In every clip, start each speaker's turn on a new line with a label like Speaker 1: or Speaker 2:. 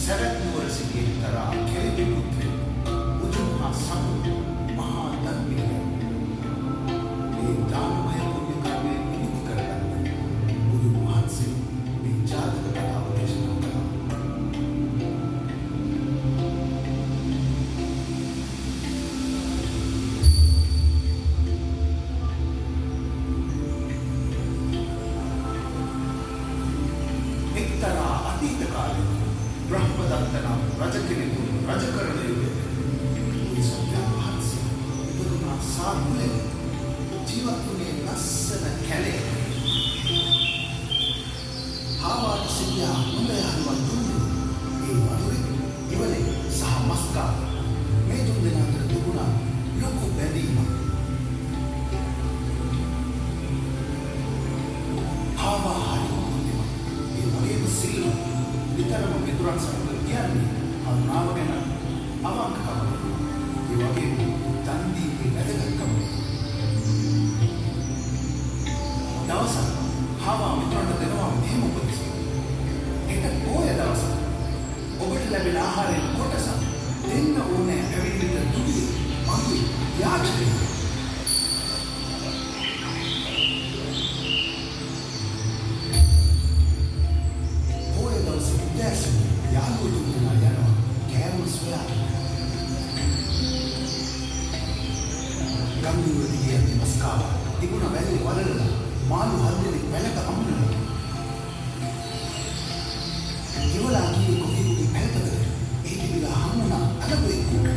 Speaker 1: සරත් නුවර සිටි එක්තරා කෙළෙපි පුත්‍රයෙක් උතුම් හා සතු මහා දන් පිළිගැන්වුවා. මේ දානමය පුණ්‍ය කර්මය නිමිති කරගන්න බුදුන් වහන්සේ මේ ජාතක කතාව දේශනා කළා. එක්තරා අතීත කාලයක බ්‍රහ්මදත්ත නම් රජ කෙනෙකු රජ කරන යුගයේ බුදුසසුන වහන්සේ ඉපදුනා සාමුලේ ජීවත් වුණේ ලස්සන කැලේ. හාවාට සිටියා හොඳ යාළුවන් තුන්දෙනෙකු. ඒ වතුරේ ඉවලේ සහ මස්කා මේ තුන්දෙනා අතර තිබුණා ලොකු බැඳීමක්. හාවා හරි සිල්වත් විතරම මිතුරන් සමග කියන්නේ කරුණාව ගැන අවංකකම. ඒ වගේම දන් දීමේ වැදගත්කම. දවසක් හාවා මිතුරන්ට දෙනවා මෙහෙම උපදෙසක්. ඒක පොය දවසක්. ඔබට ලැබෙන ආහාරයෙන් කොටසක් දෙන්න ඕනේ පැවිදිට දුන්නේ මගේ යාචකය. ගම්දුවේදී යති මස්කාව තිබුණ වැලේ වලලා මාළු හදෙනෙක් වැලක අමුණනවා. ඉවලා ගියේ කොහේද පැලපතට. ඒ දිවිලා හමුණා අලබෙක් උඩ.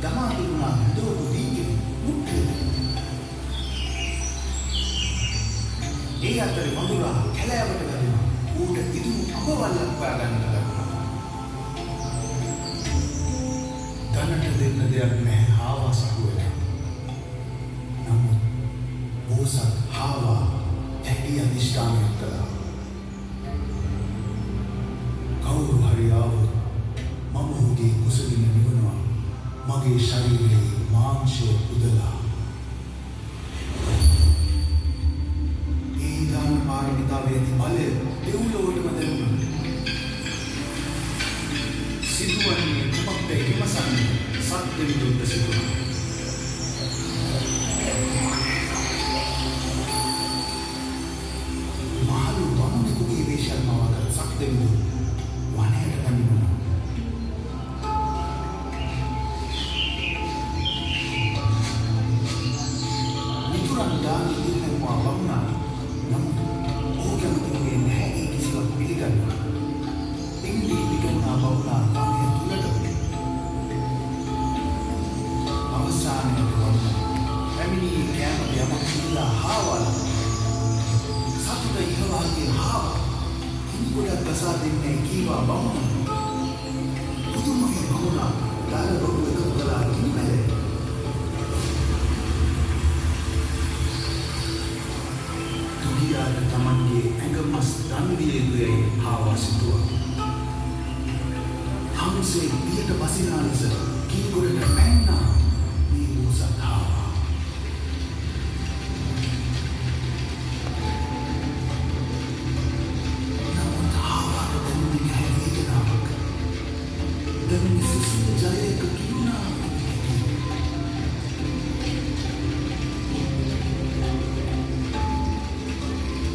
Speaker 1: දමා තිබුණා දෝපු දීගේ මුට්ටේ. ඒ අතරේ වඳුරා කැලෑවට ගලනවා. ඌට ඉදුණු අඹවල්ලක් පාගන්න ලැබුණා. ධනට දෙන්න දෙයක් නැහැ හාවා සහුවට. බෝසත් හාවා ඇගේ අධිෂ්ඨානයක් කළා. කවුරු හරි ආවොත් මම ඔහුගේ කුසගින්න නිවනවා. මගේ ශරීරයේ මාංශය උදලා. ඒ දාන පාරමිතාවේ බලය දෙව්ලොවටම දෙන්නා. සිදුවන්නේ කුමක්දයි විමසන්නේ සත්‍ය විදුද්ද සිදුවනවා. හම්සේ පියට බසිනා ලෙස කීගොඩට පැන්නා මේ බෝසත් හාවා. නමුත් හාවාට දැනුනේ නැහැ වේදනාවක්. දැනුනේ සිසිල් ජයයක කිරුණා.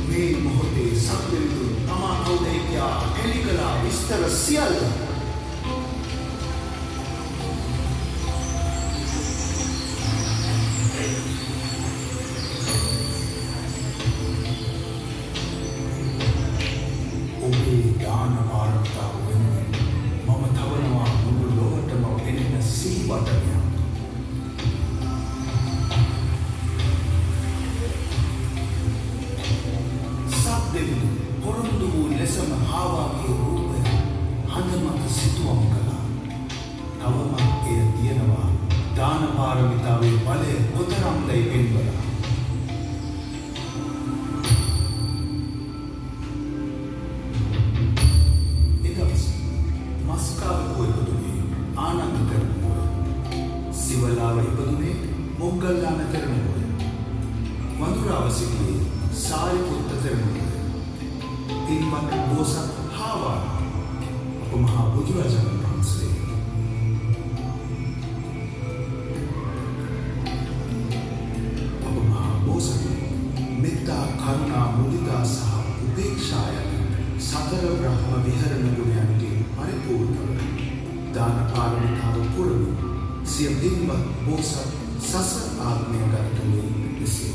Speaker 1: මේ මොහොතේ සත්‍යවිදු තමා කවුද කියා එලි කළා විස්තර සියල්ල. පොරොන්දු වූ ලෙසම හාවාගේ රූපය හඳමත සිතුවම් කළා. තවම එය තියෙනවා දාන පාරමිතාවේ බලය කොතරම්දයි පෙන්වලා. එදවස මස්කාව ඉපදුනේ ආනන්ද තෙරණුවෝ. සිවලාව ඉපදුනේ මොග්ගල්ලාන තෙරණුවෝ. වඳුරාව සිටියේ සාරිපුත්ත තෙරණුවෝ. තින්වත් බෝසත් හාවා අප මහා බුදුරජාණන් වහන්සේ අප මහා බෝසත් මෙත්තා කරුණා මුදිතා සහ උපේක්ෂා යන සතර බ්‍රහ්ම විහරණ ගුණයන්ගෙන් පරිපූර්ණව දාන පාරමිතාව පුරමින් සිය පින්වත් බෝසත් සසර ආත්මය ගත කළේ එසේ.